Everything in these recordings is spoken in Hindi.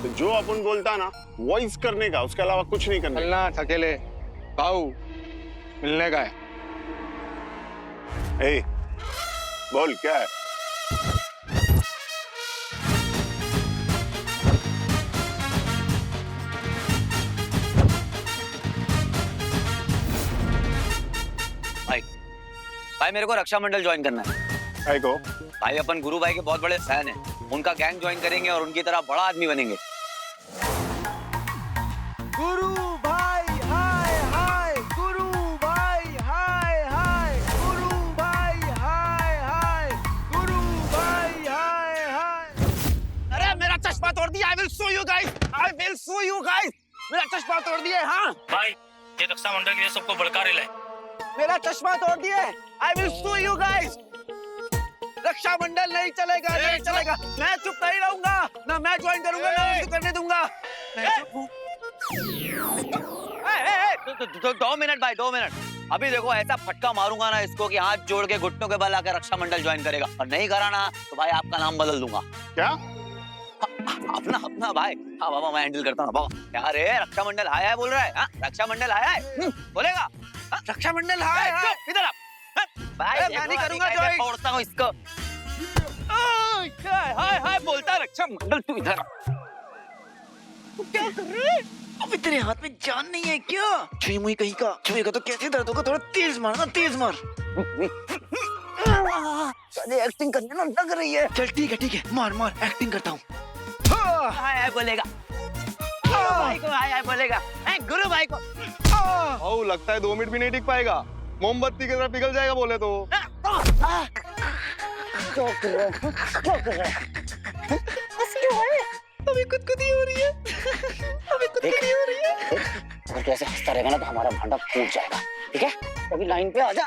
तो जो अपन बोलता ना वॉइस करने का, उसके अलावा कुछ नहीं करने का। चलना ठकेले भाऊ मिलने का है। ए, बोल क्या है? भाई भाई मेरे को रक्षा मंडल ज्वाइन करना है। भाई को भाई अपन गुरु भाई के बहुत बड़े फैन हैं, उनका गैंग ज्वाइन करेंगे और उनकी तरह बड़ा आदमी बनेंगे। गुरु भाई हाय हाय, गुरु भाई हाय हाय, गुरु भाई हाय हाय, गुरु भाई हाय हाय। अरे मेरा चश्मा तोड़ दिया। I will sue you guys. I will sue you guys. मेरा चश्मा तोड़ दिया। हाँ भाई ये रक्षा मंडल के लिए सबको भड़का रहे हैं। मेरा चश्मा तोड़ दिया। I will sue you guys. रक्षा मंडल नहीं चलेगा, नहीं चलेगा। मैं चुप नहीं रहूंगा, ना मैं ज्वाइन करूंगा ना उसको करने दूंगा। मैं चुप हूँ। 2 मिनट भाई, 2 मिनट। अभी देखो ऐसा फटका मारूंगा ना इसको कि हाथ जोड़ के घुटनों के बल आकर रक्षा मंडल ज्वाइन करेगा, और नहीं करा ना तो भाई आपका नाम बदल दूंगा। क्या? अपना अपना भाई। हाँ बाबा मैं हैंडल करता हूँ बाबा। क्या रे रक्षा मंडल आया है बोल रहा है? हाँ रक्षा मंडल आया है बोलेगा। रक्षा मंडल हाय हाय इधर आ भाई। मैं नहीं करूंगा ज्वाइन, तोड़ता हूँ इसको। हाय हाय बोलता रक्षा मंडल, तू इधर क्या कर रहे हैं? अबे तेरे हाथ में जान नहीं है क्या? छुई मुई कहीं का, छुएगा तो कैसे दर्द होगा? थोड़ा तेज मारना, तेज मार। एक्टिंग करने ना लग रही है। चल ठीक है मार मार, एक्टिंग करता हूँ। हाय हाय बोलेगा, भाई को हाय हाय बोलेगा, गुरु भाई को। भाऊ लगता है 2 मिनट भी नहीं टिक पाएगा, मोमबत्ती की तरह पिघल जाएगा बोले तो। अभी खुदकुदी हो रही है। अभी खुदकुदी हो रही है। अगर कैसे हंसता रहेगा ना तो हमारा भांडा फूट जाएगा। ठीक है अभी लाइन पे आ जा।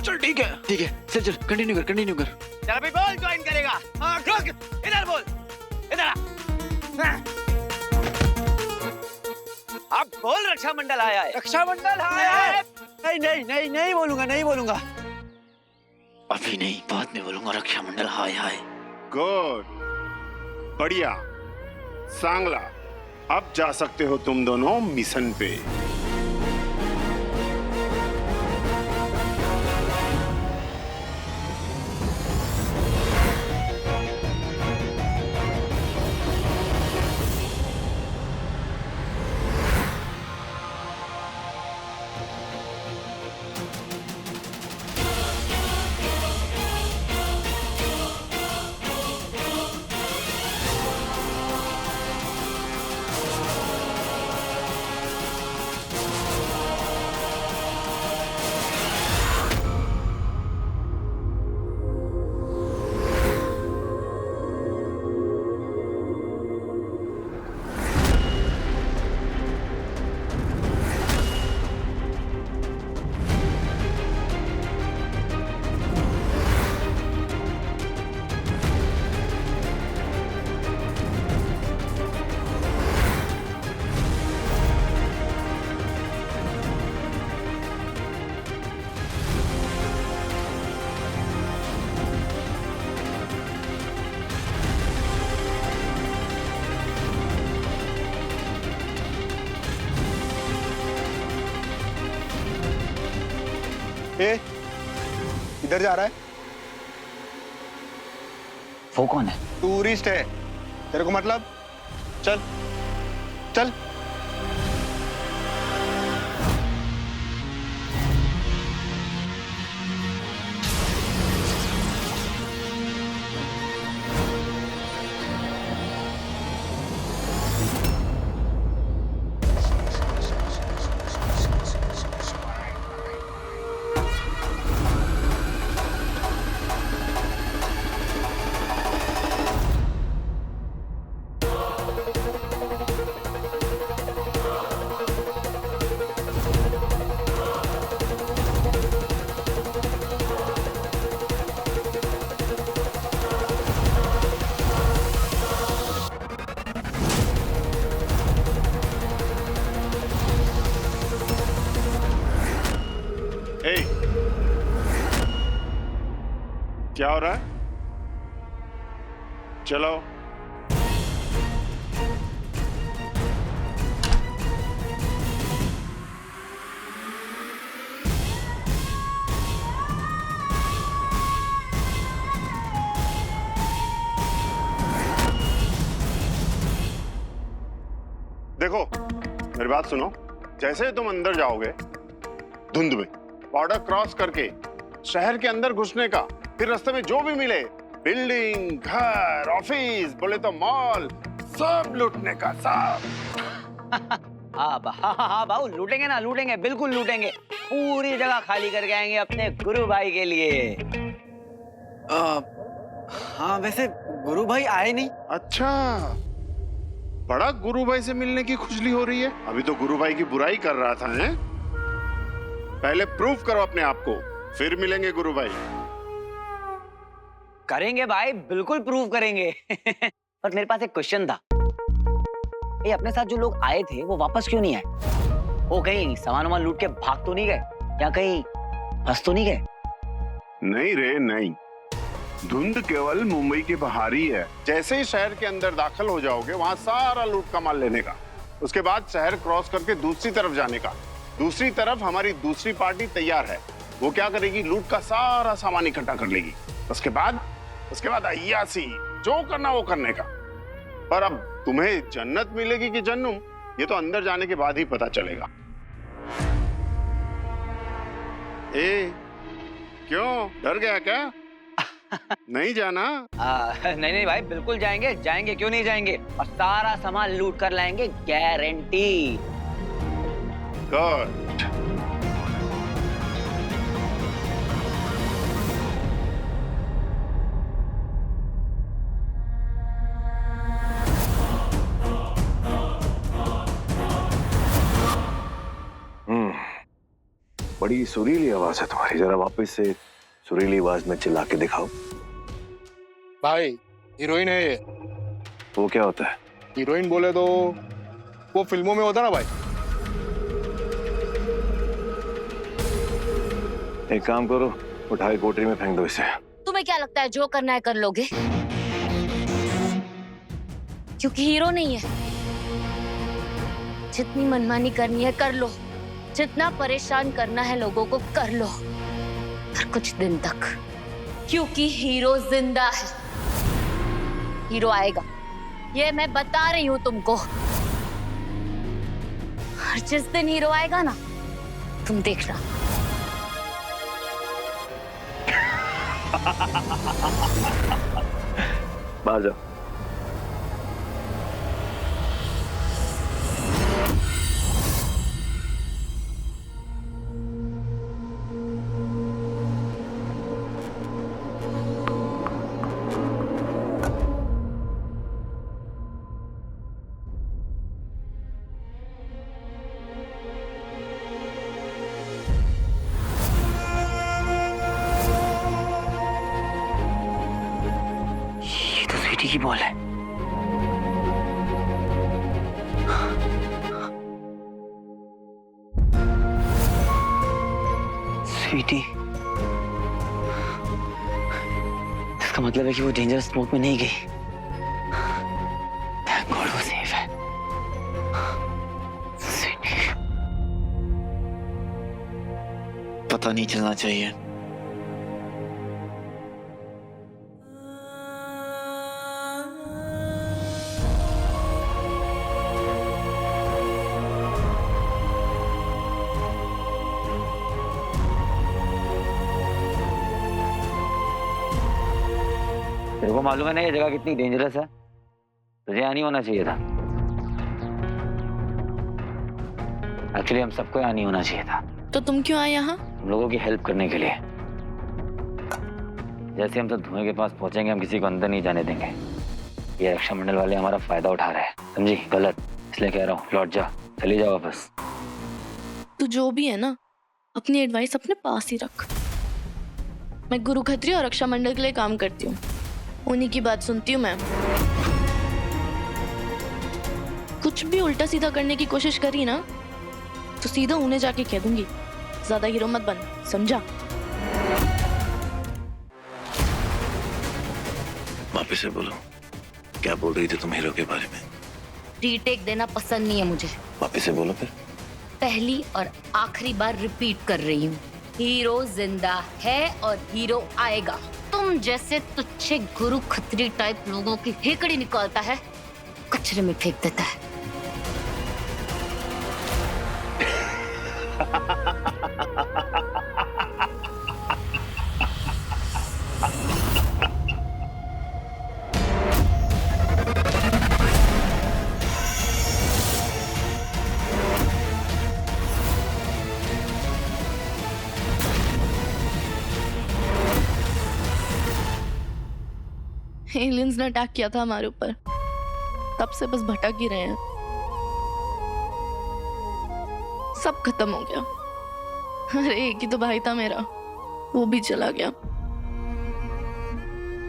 चल ठीक है चल कंटिन्यू कर। चल अभी बोल ज्वाइन करेगा। इधर बोल, इधर अब बोल रक्षा मंडल आया है। रक्षा मंडल हाय। नहीं बोलूंगा। अभी नहीं, बाद में बोलूंगा। रक्षा मंडल हाय हाय। गुड, बढ़िया, सांगला। अब जा सकते हो तुम दोनों मिशन पे। ए, इधर जा रहा है? वो कौन है? टूरिस्ट है, तेरे को मतलब? चल चल। ए, क्या हो रहा है? चलो। देखो मेरी बात सुनो, जैसे तुम अंदर जाओगे धुंध में, बॉर्डर क्रॉस करके शहर के अंदर घुसने का, फिर रास्ते में जो भी मिले, बिल्डिंग, घर, ऑफिस, बोले तो मॉल, सब लूटने का, सब। हाँ बाबू, लूटेंगे ना, लूटेंगे, बिल्कुल लूटेंगे। पूरी जगह खाली करके आएंगे अपने गुरु भाई के लिए। हाँ वैसे गुरु भाई आए नहीं। अच्छा, बड़ा गुरु भाई से मिलने की खुजली हो रही है। अभी तो गुरु भाई की बुराई कर रहा था, हैं? पहले प्रूफ करो अपने आप को, फिर मिलेंगे गुरु भाई। करेंगे भाई, बिल्कुल प्रूव करेंगे। पर मेरे पास एक क्वेश्चन था, ये अपने साथ जो लोग आए थे वो वापस क्यों नहीं आए? वो कहीं सामान वामान लूट के भाग तो नहीं गए, या कहीं फंस तो नहीं गए? नहीं रे नहीं, धुंध केवल मुंबई के बाहर ही है। जैसे ही शहर के अंदर दाखिल हो जाओगे, वहां सारा लूट का माल लेने का, उसके बाद शहर क्रॉस करके दूसरी तरफ जाने का। दूसरी तरफ हमारी दूसरी पार्टी तैयार है, वो क्या करेगी, लूट का सारा सामान इकट्ठा कर लेगी। उसके बाद अय्यासी, जो करना वो करने का। पर अब तुम्हें जन्नत मिलेगी कि जन्नुम, ये तो अंदर जाने के बाद ही पता चलेगा। ए, क्यों डर गया क्या? नहीं जाना? नहीं भाई, बिल्कुल जाएंगे, जाएंगे, क्यों नहीं जाएंगे, और सारा सामान लूट कर लाएंगे, गारंटी। गुड। बड़ी सुरीली आवाज है तुम्हारी, जरा वापस से सुरीली आवाज में चिल्ला के दिखाओ। भाई हीरोइन है ये। वो क्या होता है? हीरोइन बोले तो वो फिल्मों में होता ना भाई। एक काम करो, उठा के कोठरी में फेंक दो इसे। तुम्हें क्या लगता है जो करना है कर लोगे? क्योंकि हीरो नहीं है। जितनी मनमानी करनी है कर लो, जितना परेशान करना है लोगों को कर लो, पर कुछ दिन तक, क्योंकि हीरो जिंदा है। हीरो आएगा, ये मैं बता रही हूँ तुमको। और जिस दिन हीरो आएगा ना, तुम देखना। बाहर जाओ। की बॉल है। स्वीटी, इसका मतलब है कि वो डेंजरस स्मोक में नहीं गई। थैंक गॉड वो सेफ है। स्वीटी, पता नहीं चलना चाहिए। तेरे को मालूम है ना ये जगह कितनी डेंजरस है? तुझे यहाँ नहीं होना चाहिए था। एक्चुअली हम सबको यहाँ नहीं होना चाहिए था। तो तुम क्यों आए यहाँ? हम लोगों की हेल्प करने के लिए। जैसे हम सब धुएं के पास पहुंचेंगे, हम किसी को अंदर नहीं जाने देंगे। ये रक्षा मंडल वाले हमारा फायदा उठा रहे हैं, समझी? गलत, इसलिए कह रहा हूँ लौट जा, चली जा वापस। तू जो भी है ना, अपनी एडवाइस अपने पास ही रख। मैं गुरु खत्री और रक्षा मंडल के लिए काम करती हूँ, उन्हीं की बात सुनती हूँ मैं। कुछ भी उल्टा सीधा करने की कोशिश करी ना, तो सीधा उन्हें जाके कह दूंगी। ज्यादा हीरो मत बन, समझा? वापस से बोलो, क्या बोल रही थी तुम हीरो के बारे में? रीटेक देना पसंद नहीं है मुझे। वापस से बोलो फिर। पहली और आखिरी बार रिपीट कर रही हूँ, हीरो जिंदा है और हीरो आएगा। तुम जैसे तुच्छे गुरु खत्री टाइप लोगों की हेकड़ी निकालता है, कचरे में फेंक देता है। एलियंस ने अटैक किया था हमारे ऊपर, तब से बस भटक ही रहे हैं। सब खत्म हो गया। अरे एक ही तो भाई था मेरा, वो भी चला गया।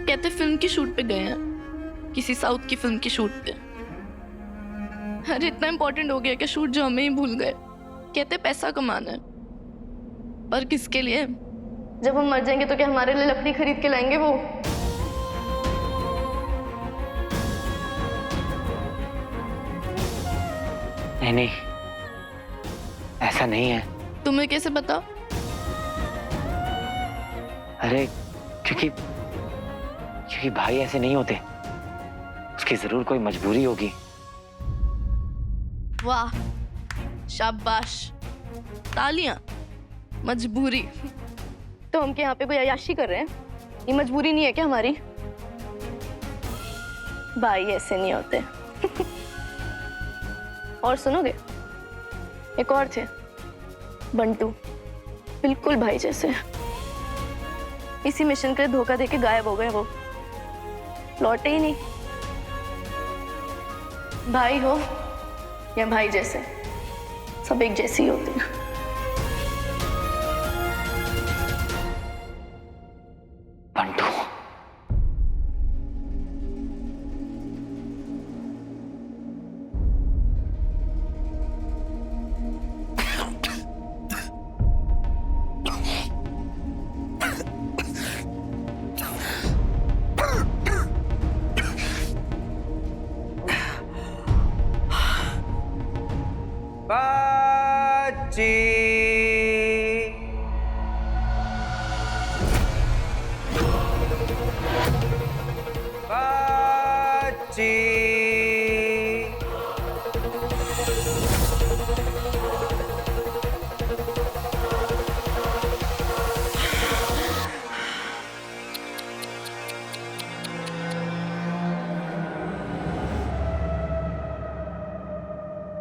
कहते फिल्म की शूट पे गए हैं, किसी साउथ की फिल्म की शूट पे। अरे इतना इम्पोर्टेंट हो गया कि शूट जो हमें ही भूल गए। कहते पैसा कमाना है, पर किसके लिए? जब हम मर जाएंगे तो क्या हमारे लिए लकड़ी खरीद के लाएंगे वो? नहीं नहीं, ऐसा नहीं है। तुम्हें कैसे पता? अरे क्योंकि भाई ऐसे नहीं होते, उसकी जरूर कोई मजबूरी होगी। वाह, शाबाश, तालियां। मजबूरी? तो हम क्या यहाँ पे कोई अय्याशी कर रहे हैं? ये मजबूरी नहीं है क्या हमारी? भाई ऐसे नहीं होते। और सुनोगे, एक और थे, बंटू, बिल्कुल भाई जैसे। इसी मिशन के लिए धोखा देके गायब हो गए वो, लौटे ही नहीं। भाई हो या भाई जैसे, सब एक जैसे ही होते हैं। बंटू,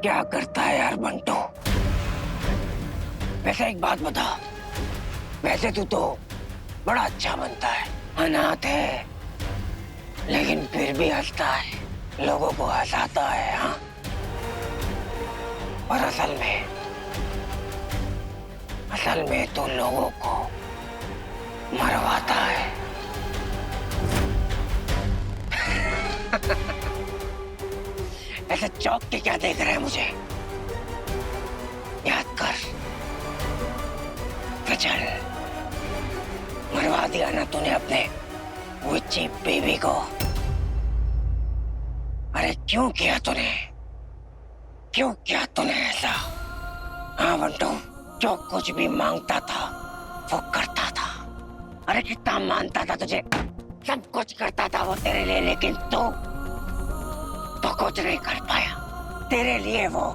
क्या करता है यार बंटू? वैसे एक बात बता, वैसे तू तो बड़ा अच्छा बनता है, अनाथ है, लेकिन फिर भी हंसता है, लोगों को हंसाता है। हाँ, और असल में तो लोगों को मरवाता है। ऐसे चौक के क्या देख रहे हैं मुझे? याद कर, तो चल, मरवा दिया ना तूने अपने विच्ची बेबी को। अरे क्यों किया तूने? क्यों किया तूने ऐसा? हाँ बंटू, जो कुछ भी मांगता था वो करता था। अरे कितना मानता था तुझे, सब कुछ करता था वो तेरे लिए, लेकिन तू तो कुछ नहीं कर पाया। तेरे लिए वो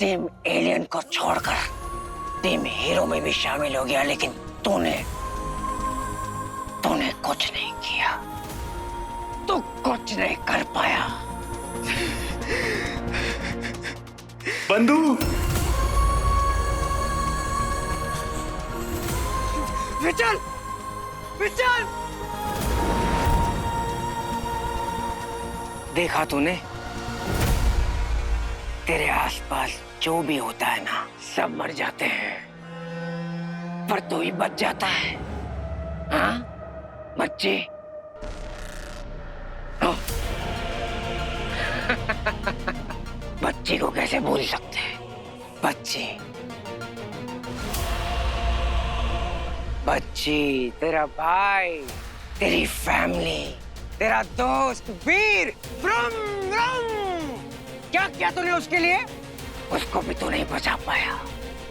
टीम एलियन को छोड़कर टीम हीरो में भी शामिल हो गया, लेकिन तूने कुछ नहीं किया, तू कुछ नहीं कर पाया। बंधु, विचल, विचल, देखा तूने? तेरे आसपास जो भी होता है ना, सब मर जाते हैं, पर तू ही बच जाता है। हाँ बच्चे, बच्ची को कैसे भूल सकते हैं? बच्ची, तेरा भाई, तेरी फैमिली, तेरा दोस्त वीर, ब्रम ब्रम। क्या किया तूने उसके लिए? उसको भी तू नहीं बचा पाया।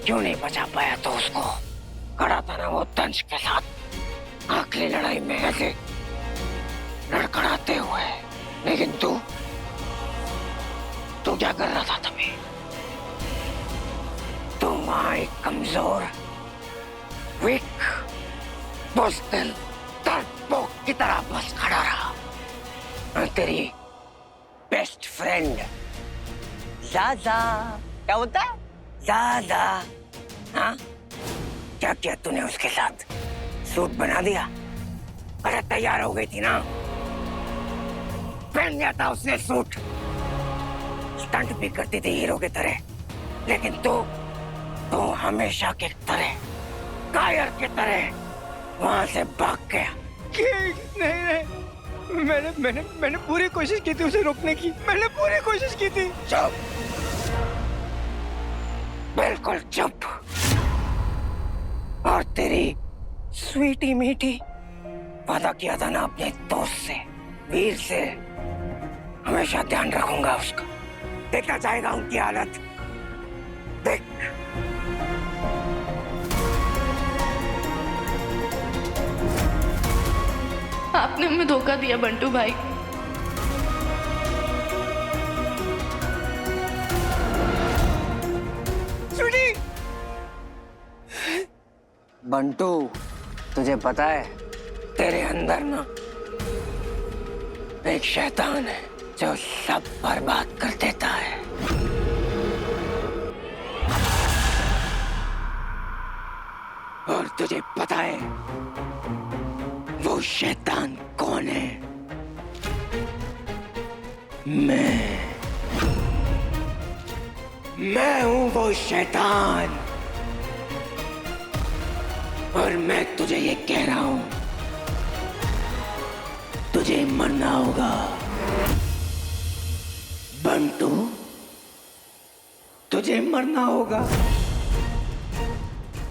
क्यों नहीं बचा पाया? तो उसको खड़ा था ना वो दंश के साथ आखिरी लड़ाई में ऐसे लड़खड़ाते हुए, लेकिन तू क्या कर रहा था तभी? तू वहां एक कमजोर, वीक, बुज़दिल, डरपोक की तरह बस खड़ा रहा। और तेरी बेस्ट फ्रेंड ज़ाज़ा, क्या बोलता है? ज़ाज़ा, हाँ? क्या किया तूने उसके साथ? सूट बना दिया? अरे तैयार हो गई थी ना? पहन लिया था उसने सूट। स्टंट भी करती थी हीरो की तरह, लेकिन तू हमेशा की तरह, कायर की तरह वहां से भाग गया। नहीं, मैंने पूरी कोशिश की थी उसे रोकने की। मैंने पूरी कोशिश की थी। चुप, बिल्कुल चुप। और तेरी स्वीटी मीठी वादा किया था ना अपने दोस्त से, वीर से, हमेशा ध्यान रखूंगा उसका। देखना चाहेगा उनकी हालत, देख। आपने हमें धोखा दिया बंटू भाई। बंटू, तुझे पता है तेरे अंदर ना एक शैतान है जो सब बर्बाद कर देता है। और तुझे पता है वो शैतान कौन है? मैं हूं वो शैतान। और मैं तुझे ये कह रहा हूं, तुझे मरना होगा बंटू, तुझे मरना होगा,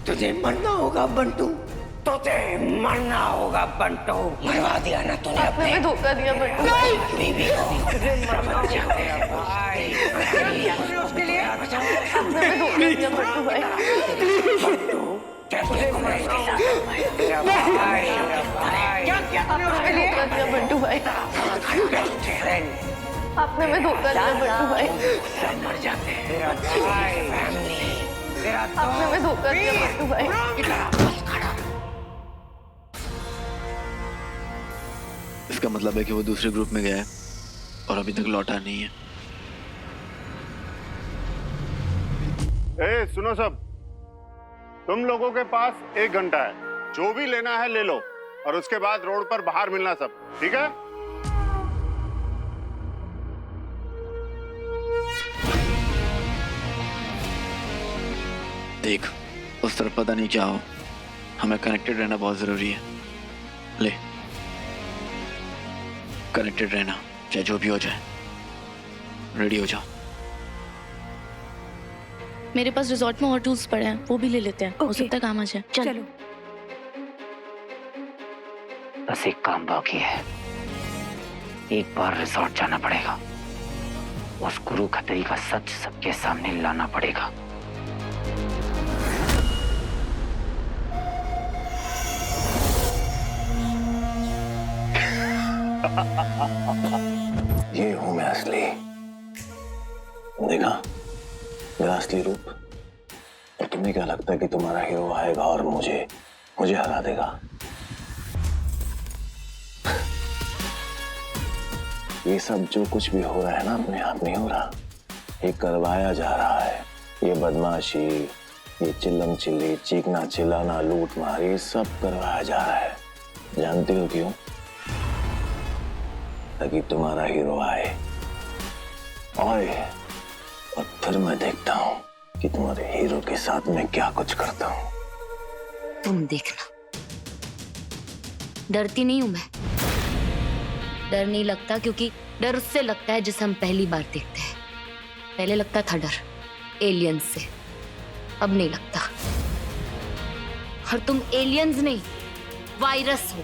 तुझे मरना होगा बंटू, तुझे मरना होगा बंटू। मरवा दिया ना तूने आपने हमें धोखा दिया बंटू भाई। बीवी को। तुझे मरना चाहते हैं भाई, उसके लिए आपने हमें धोखा दिया बंटू भाई। बंटू कैसे घूमे इसके साथ? तेरा भाई, क्या किया तूने उसके लिए? धोखा दिया बंटू भाई। बेस्ट फ्रेंड, आपने हमें धोखा दिया बंटू भाई। सब मर जाते हैं। तेरा भाई, फैमिली, तेरा आपने हमें धोखा दिया बंटू भाई। इसका मतलब है कि वो दूसरे ग्रुप में गया है और अभी तक लौटा नहीं है। ए, सुनो सब, तुम लोगों के पास 1 घंटा है, जो भी लेना है ले लो, और उसके बाद रोड पर बाहर मिलना सब, ठीक है? देख, उस तरफ पता नहीं क्या हो, हमें कनेक्टेड रहना बहुत जरूरी है। ले, कनेक्टेड रहना, चाहे जो भी हो जाए। रेडी हो जाओ। मेरे पास रिजॉर्ट में और टूल्स पड़े हैं, वो भी ले लेते हैं। हो सकता है काम आ जाए। चलो। बस एक काम बाकी है, एक बार रिसोर्ट जाना पड़ेगा, उस गुरु खतरी का सच सबके सामने लाना पड़ेगा। ये हूं मैं असली, देखा मेरा असली रूप। और तुम्हें क्या लगता है कि तुम्हारा हीरो आएगा और मुझे हरा देगा? ये सब जो कुछ भी हो रहा है ना, अपने आप नहीं हो रहा, ये करवाया जा रहा है। ये बदमाशी, ये चिल्लम चिल्ली, चीखना चिल्लाना, लूट मार, ये सब करवाया जा रहा है। जानते हो क्यों? ताकि तुम्हारा हीरो आए और फिर मैं देखता हूं कि तुम्हारे हीरो के साथ मैं क्या कुछ करता हूं। तुम देखना, डरती नहीं हूं मैं। डर नहीं लगता, क्योंकि डर उससे लगता है जिसे हम पहली बार देखते हैं। पहले लगता था डर एलियंस से, अब नहीं लगता। और तुम एलियंस नहीं, वायरस हो।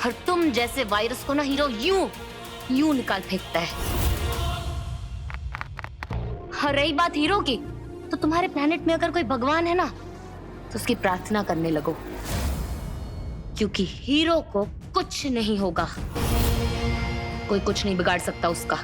और तुम जैसे वायरस को ना हीरो यूं निकाल फेंकता है। और रही बात हीरो की, तो तुम्हारे प्लेनेट में अगर कोई भगवान है ना, तो उसकी प्रार्थना करने लगो, क्योंकि हीरो को कुछ नहीं होगा। कोई कुछ नहीं बिगाड़ सकता उसका।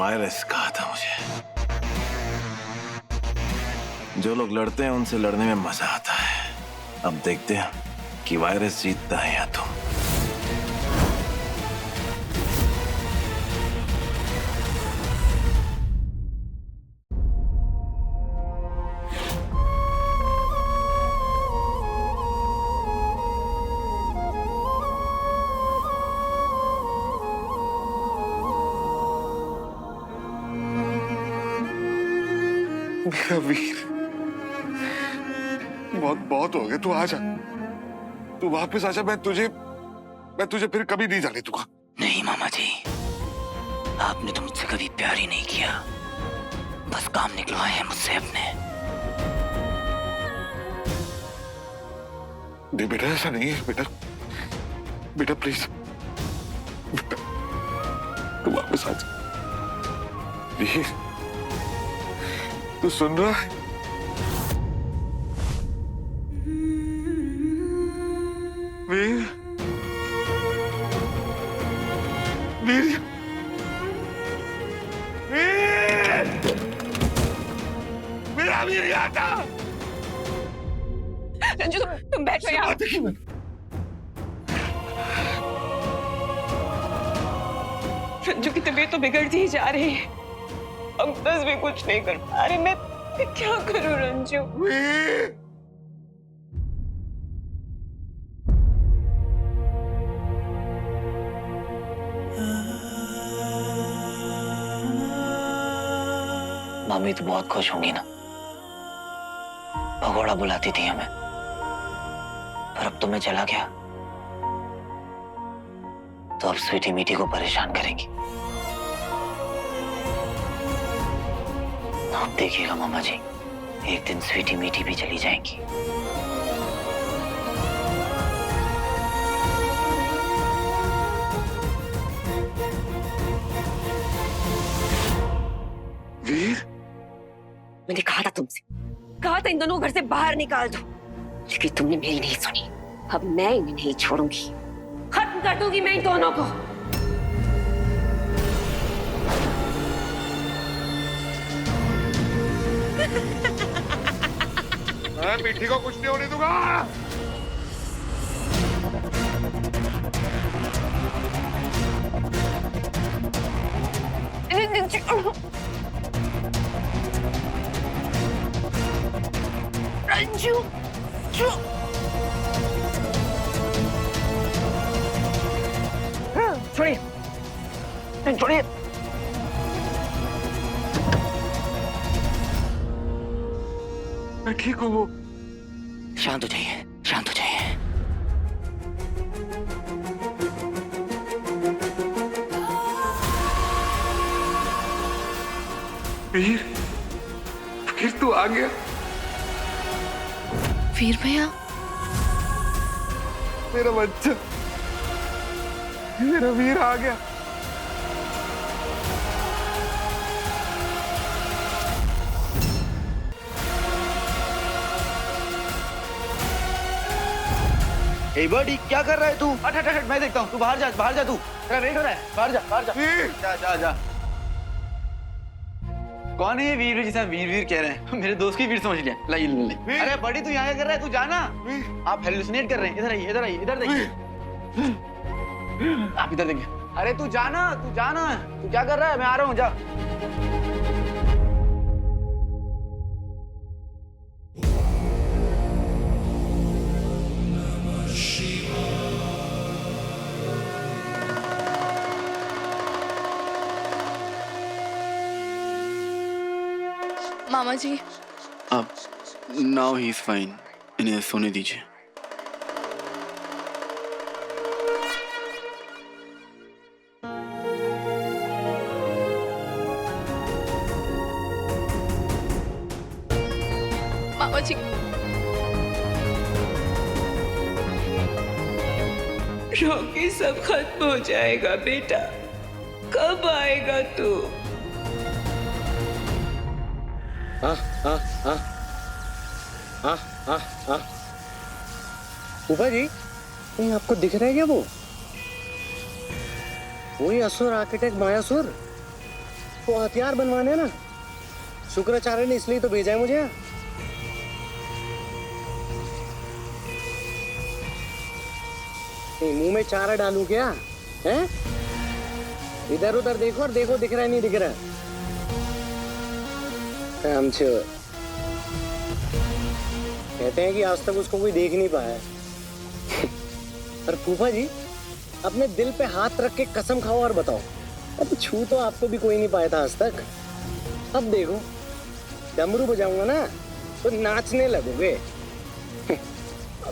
वायरस कहा था मुझे। जो लोग लड़ते हैं उनसे लड़ने में मजा आता है। अब देखते हैं कि वायरस जीतता है या तुम। मेरा वीर, बहुत बहुत हो गया। तू आ जा, तू वापस आ जा। मैं तुझे फिर कभी नहीं जाने दूंगा। नहीं मामा जी, आपने तो मुझसे कभी प्यार ही नहीं किया, बस काम निकलवाए हैं मुझसे अपने। नहीं बेटा, ऐसा नहीं है बेटा। बेटा प्लीज, बेटा तू वापस आ जा। वीर, तू सुन रहा है? वीर, वीर, वीर, मेरा वीर यहाँ था। रंजू, तुम बैठो यहाँ। रंजू की तबीयत तो बिगड़ती ही जा रही है। अब बस भी कुछ नहीं कर पा रही। मैं क्या करूं रंजू? वीर, मम्मी तो बहुत खुश होंगी ना, भगोड़ा बुलाती थी हमें, पर अब तो मैं चला गया तो अब स्वीटी मीठी को परेशान करेंगी। अब देखिएगा मामा जी, एक दिन स्वीटी मीठी भी चली जाएंगी। वीर, मैंने कहा था तुमसे, कहा था इन दोनों को घर से बाहर निकाल दो, लेकिन तुमने मेरी नहीं सुनी। अब मैं इन्हें नहीं छोड़ूंगी, खत्म कर दूंगी मैं इन दोनों को। मैं मीठी को कुछ नहीं होने दूंगा। रंजू, छोड़िए, छोड़िए। मैं ठीक हूँ। शांत हो जाइए, शांत हो जाइए। वीर, फिर तू आ गया। वीर भैया, मेरा बच्चा, मेरा वीर आ गया। ए बड़ी, क्या कर रहा है तू? हट हट हट, मैं देखता हूँ। तू बाहर जा, बाहर जा। तू तेरा वेट हो रहा है, बाहर जा, बाहर जा। जा जा जा। कौन है ये वीर जिसे वीर वीर कह रहे हैं? मेरे दोस्त की वीर समझ लिया। लाई लाई। अरे बड़ी, तू यहाँ क्या कर रहा है? तू जाना, आप हेलुसिनेट कर रहे हैं। इधर आइए, इधर आइए, इधर देखिए। आप इधर देखिए। अरे तू जाना, तू जाना। तू क्या कर रहा है? मैं आ रहा हूँ, जा। मामा जी, अब नाउ ही इज फाइन, इन्हें सोने दीजिए। मामा जी, रोके सब खत्म हो जाएगा बेटा, कब आएगा तू? फूफा जी, कहीं आपको दिख रहा है क्या वो? वही असुर आर्किटेक्ट मायासुर? वो हथियार बनवाने ना, शुक्राचार्य ने इसलिए तो भेजा है मुझे यहाँ। मुंह में चारा डालूं क्या? हैं? इधर उधर देखो और देखो दिख रहा है नहीं दिख रहा। कामचोर। कहते हैं कि आज तक उसको कोई देख नहीं पाया। पर फूफा जी, अपने दिल पे हाथ रख के कसम खाओ और बताओ, अब छू तो आपको भी कोई नहीं पाया था आज तक। अब देखो, डमरू बजाऊंगा ना तो नाचने लगोगे।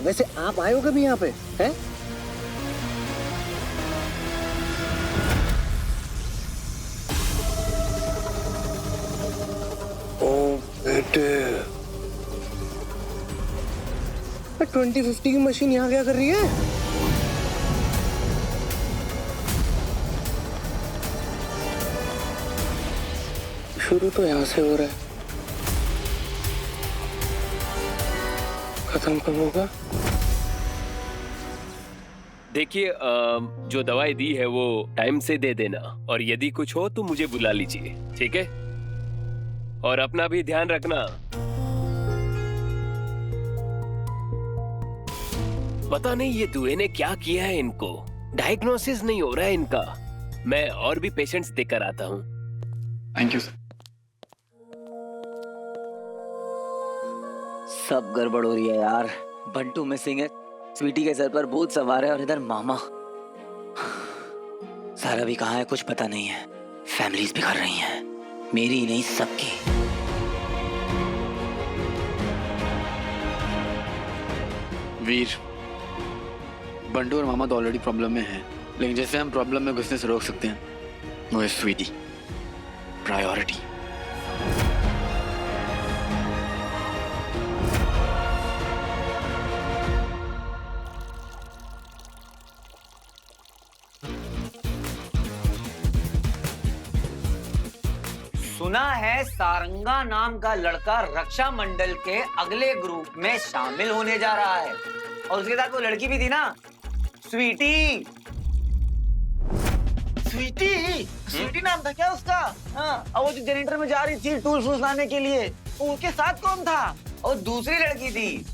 वैसे आप आए हो कभी यहाँ पे? हैं? ओ बेटे, 2050 की मशीन यहाँ क्या कर रही है? शुरू तो यहाँ से हो रहा है, खत्म कब होगा? देखिए, जो दवाई दी है वो टाइम से दे देना, और यदि कुछ हो तो मुझे बुला लीजिए, ठीक है? और अपना भी ध्यान रखना। पता नहीं ये दुए ने क्या किया है इनको, डायग्नोसिस नहीं हो रहा है इनका। मैं और भी पेशेंट्स देकर आता हूँ। Thank you sir. सब गड़बड़ हो रही है यार। बंटू मिसिंग है, स्वीटी के सर पर बोझ सवार है, और इधर मामा। सारा भी कहाँ है कुछ पता नहीं है। फैमिलीज बिखर रही हैं, मेरी ही नहीं सबकी। वीर, बंटू और मामा तो ऑलरेडी प्रॉब्लम में हैं, लेकिन जैसे हम प्रॉब्लम में घुसने से रोक सकते हैं वो है स्वीटी। प्रायोरिटी। सुना है सारंगा नाम का लड़का रक्षा मंडल के अगले ग्रुप में शामिल होने जा रहा है, और उसके साथ वो लड़की भी थी ना, स्वीटी। स्वीटी? स्वीटी नाम था क्या उसका? हाँ, और वो जो जनरेटर में जा रही थी टूल्स वूल्स लाने के लिए, उनके साथ कौन था? और दूसरी लड़की थी।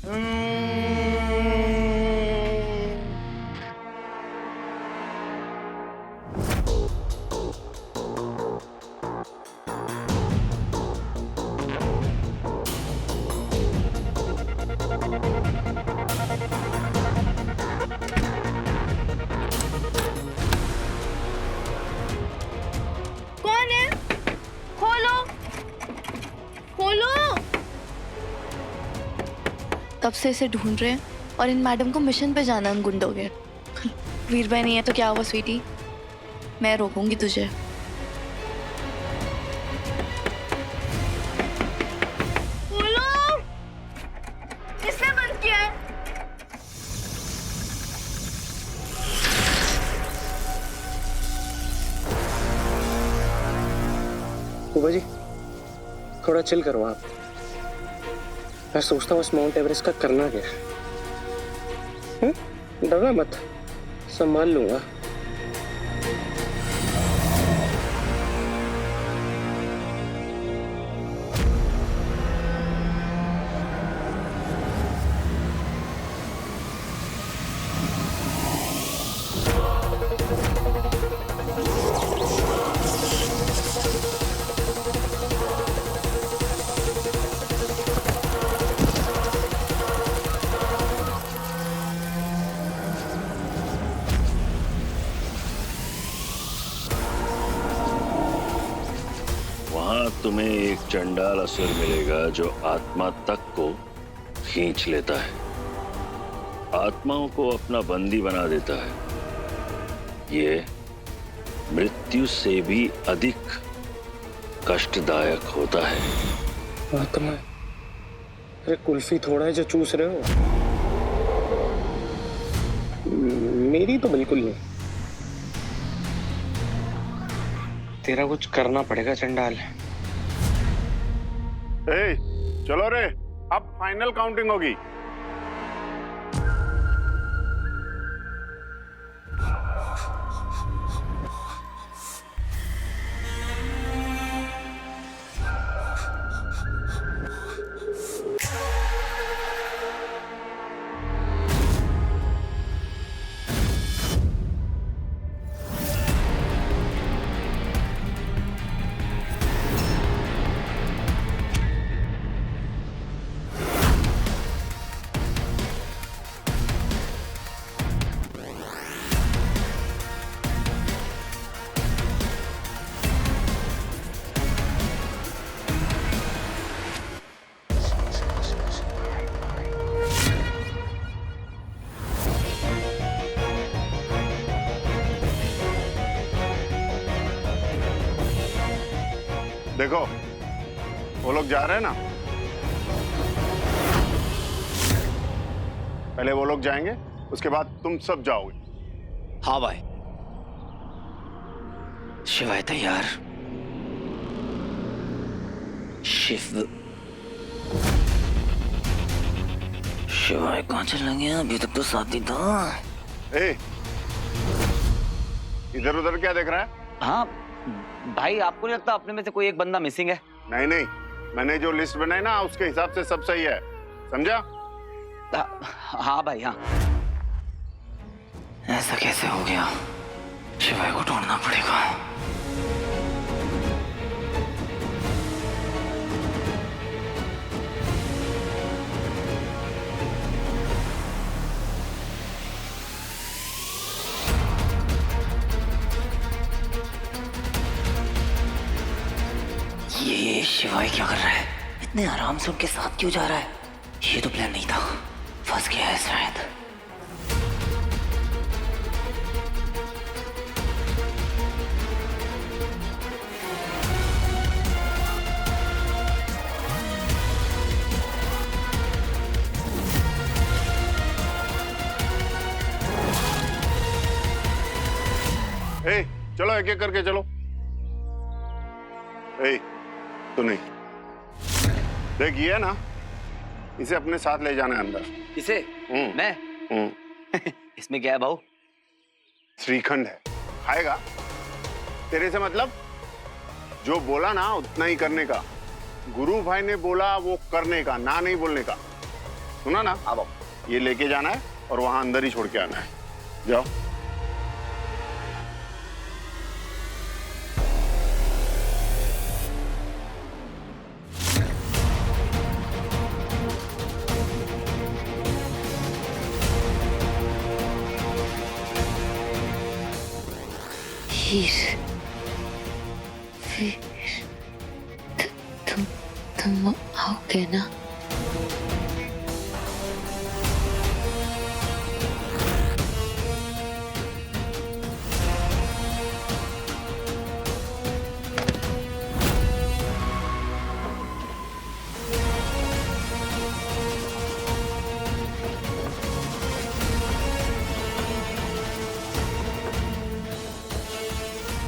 कौन है? खोलो, खोलो। तब से इसे ढूंढ रहे हैं, और इन मैडम को मिशन पे जाना उन गुंडों के। वीर भाई नहीं है तो क्या हुआ स्वीटी, मैं रोकूंगी तुझे। खोलो, किसने बंद किया है? फूफा जी, थोड़ा चिल करो आप। मैं सोचता हूँ इस माउंट एवरेस्ट का करना क्या है। डरना मत, संभाल लूंगा। तुम्हें एक चंडाल असुर मिलेगा जो आत्मा तक को खींच लेता है, आत्माओं को अपना बंदी बना देता है। ये मृत्यु से भी अधिक कष्टदायक होता है। आत्मा? अरे कुल्फी थोड़ा है जो चूस रहे हो, मेरी तो बिल्कुल नहीं। तेरा कुछ करना पड़ेगा चंडाल। ए, चलो रे, अब फाइनल काउंटिंग होगी। देखो वो लोग जा रहे हैं ना, पहले वो लोग जाएंगे, उसके बाद तुम सब जाओगे। हाँ भाई। शिवाय तैयार। शिवाय कहाँ चला गया? अभी तक तो साथ ही था। ए, इधर उधर क्या देख रहा है? हाँ भाई, आपको नहीं लगता अपने में से कोई एक बंदा मिसिंग है? नहीं नहीं, मैंने जो लिस्ट बनाई ना उसके हिसाब से सब सही है, समझा? हाँ भाई हाँ। ऐसा कैसे हो गया? शिवाय को ढूंढना पड़ेगा। ये शिवाय क्या कर रहा है? इतने आराम से उनके साथ क्यों जा रहा है? ये तो प्लान नहीं था, फंस गया है शायद। ए, चलो एक एक करके चलो। ए, तो नहीं देख, ये है ना, इसे अपने साथ ले जाना है अंदर। इसे? मैं? इसमें क्या है भाऊ? श्रीखंड है, खाएगा। तेरे से मतलब जो बोला ना उतना ही करने का। गुरु भाई ने बोला वो करने का, ना नहीं बोलने का। सुना ना? अब ये लेके जाना है और वहां अंदर ही छोड़ के आना है। जाओ। तुम आओगे ना?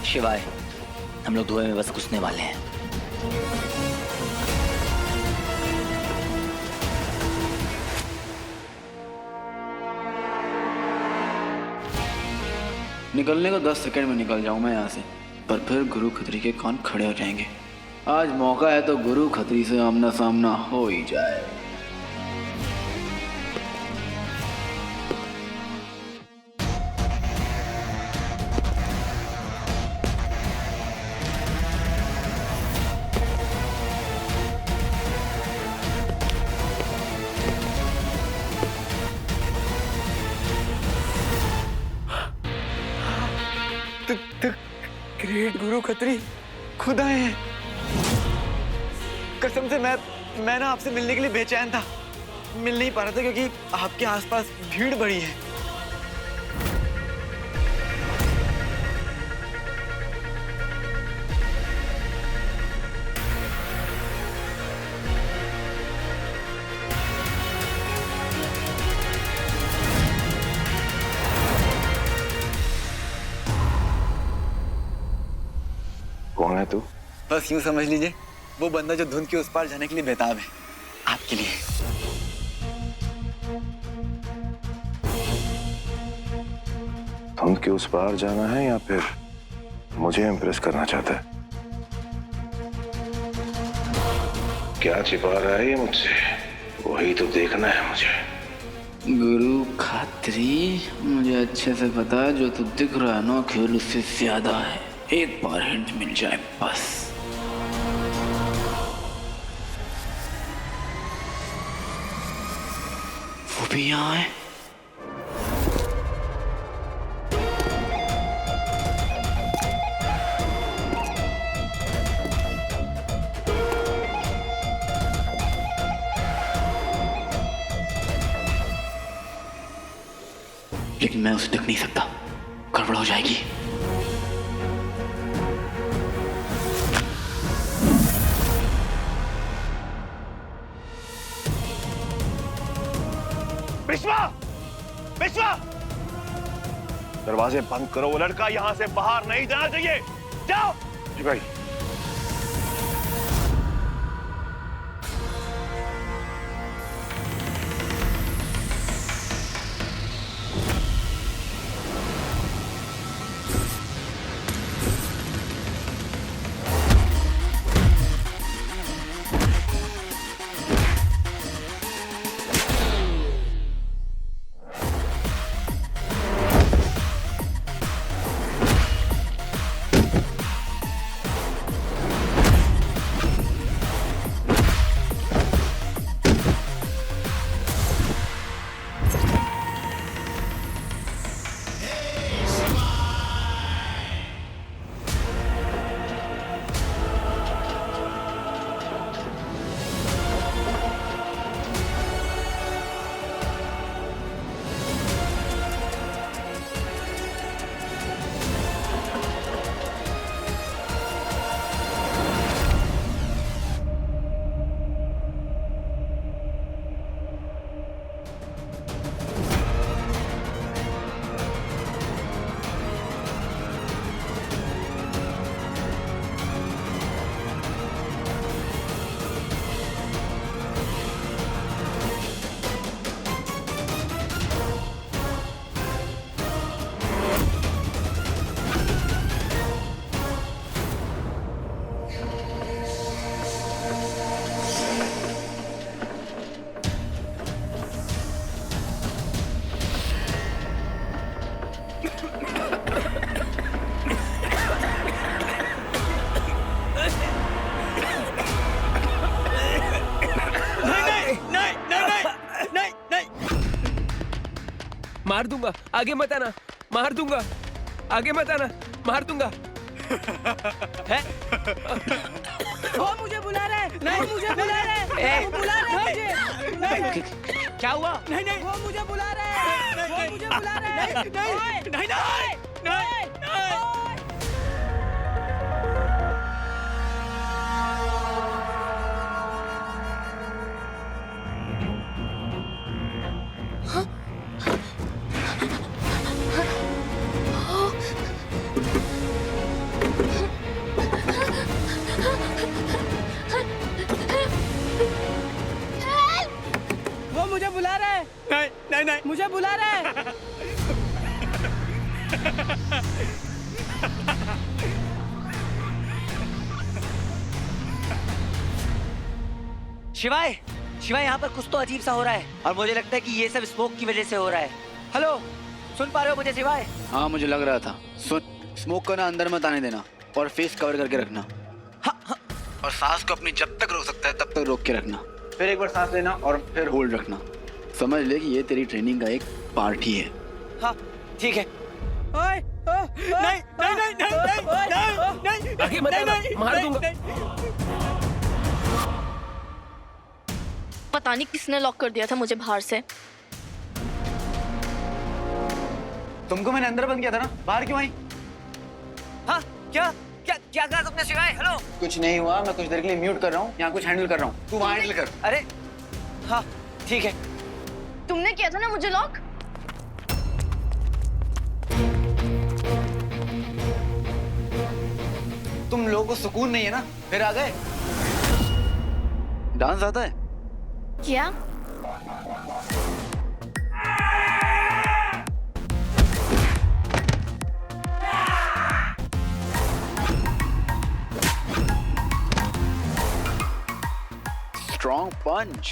शिवाय, हम लोग धुएं में बस घुसने वाले हैं। निकलने को 10 सेकंड में निकल जाऊं मैं यहाँ से, पर फिर गुरु खत्री के कान खड़े हो जाएंगे। आज मौका है तो गुरु खत्री से आमना सामना हो ही जाए। ग्रेट गुरु खत्री खुद आए हैं। कसम से मैं ना आपसे मिलने के लिए बेचैन था, मिल नहीं पा रहा था क्योंकि आपके आसपास भीड़ बड़ी है। कौन है तू? बस यूं समझ लीजिए, वो बंदा जो धुंध के उस पार जाने के लिए बेताब है, आपके लिए। धुंध के उस पार जाना है या फिर मुझे इम्प्रेस करना चाहता है? क्या छिपा रहा है ये मुझसे? वही तो देखना है मुझे। गुरु खत्री, मुझे अच्छे से पता है जो तू दिख रहा है ना, खेल उससे ज्यादा है। एक बार हिंट मिल जाए बस। वो भी यहाँ है। लेकिन मैं उसे ढक नहीं सकता, गड़बड़ हो जाएगी। विश्वा, विश्वा, दरवाजे बंद करो। वो लड़का यहाँ से बाहर नहीं जाना चाहिए। जाओ। जी भाई। मार दूंगा, आगे मत आना, मार दूंगा, आगे मत आना, मार दूंगा। है? वो मुझे बुला रहा है। नहीं, मुझे बुला रहा है। वो बुला रहा है मुझे। नहीं। क्या हुआ? नहीं नहीं, वो मुझे बुला रहा है। वो मुझे बुला रहा है। नहीं नहीं नहीं नहीं नहीं। वो मुझे बुला रहा है। नहीं नहीं नहीं, मुझे बुला रहा है। शिवाय, शिवाय यहाँ पर कुछ तो अजीब सा हो रहा है और मुझे लगता है कि ये सब स्मोक की वजह से हो रहा है। हेलो, सुन पा रहे हो मुझे शिवाय? हाँ मुझे लग रहा था। सुन, स्मोक को ना अंदर मत आने देना और फेस कवर करके रखना। हाँ। और सांस को अपनी जब तक रोक सकता है तब तक रोक के रखना। फिर एक बार सांस लेना और फिर होल्ड रखना। समझ ले कि ये तेरी ट्रेनिंग का एक पार्ट ही है। हाँ ठीक है। नहीं नहीं नहीं नहीं नहीं, आगे मत आना, मार दूंगा। पता नहीं किसने लॉक कर दिया था मुझे बाहर से। तुमको मैंने अंदर बंद किया था ना, बाहर क्यों आई? हाँ क्या क्या क्या कहा तुमने शिवाय? हेलो, कुछ नहीं हुआ, मैं कुछ देर के लिए म्यूट कर रहा हूँ, यहाँ कुछ हैंडल कर रहा हूँ, तू वहाँ हैंडल कर। अरे हाँ ठीक है। तुमने किया था ना मुझे लॉक? तुम लोगों को सुकून नहीं है ना, फिर आ गए। डांस आता है? क्या? Strong punch.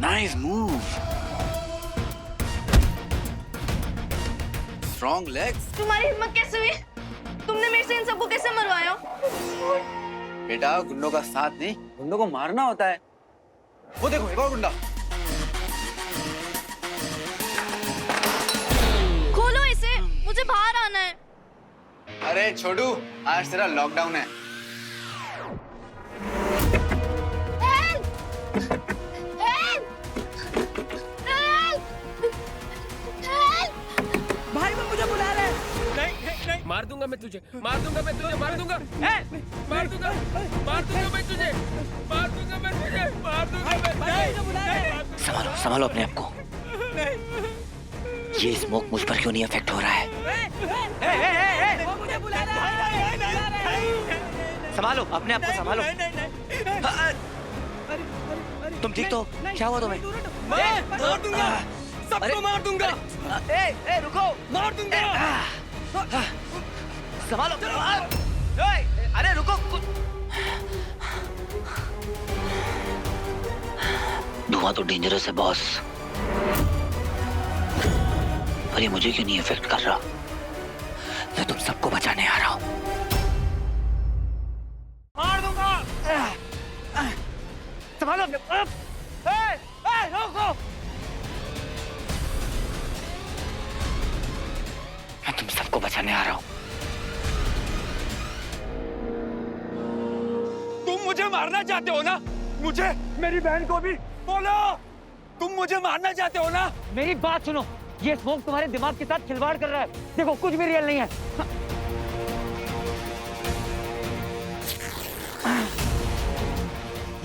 Nice move. Strong legs. तुम्हारी हिम्मत कैसे हुई? तुमने मेरे से इन सबको कैसे मरवाया? बेटा गुंडों का साथ नहीं, गुंडों को मारना होता है। वो देखो एक और गुंडा। खोलो इसे, मुझे बाहर आना है। अरे छोटू, आज तेरा लॉकडाउन है। भाई वो मुझे बुला रहा है। नहीं नहीं नहीं, मार दूंगा दूंगा मैं तुझे, मार दूंगा मैं तुझे, मार दूंगा, मार दूंगा मैं तुझे, मार दूंगा मैं तुझे, मार दूंगा मैं। संभालो संभालो अपने आप को। ये स्मोक मुझ पर क्यों नहीं अफेक्ट हो रहा है? संभालो अपने आप को, संभालो। तुम ठीक तो? क्या हुआ तुम्हें? मार दूंगा, सबको मार दूंगा। रुको, मार दूंगा। संभालो। अरे रुको। धुआं तो डेंजरस है बॉस, पर ये मुझे क्यों नहीं इफेक्ट कर रहा? मैं तुम सबको बचाने आ रहा हूं। मार दूंगा। संभालो अपने। रोको। मैं तुम सबको बचाने आ रहा हूं। तुम मुझे मारना चाहते हो ना? मुझे, मेरी बहन को भी बोलो। तुम मुझे मारना चाहते हो ना? मेरी बात सुनो, ये स्मोक तुम्हारे दिमाग के साथ खिलवाड़ कर रहा है। देखो कुछ भी रियल नहीं है।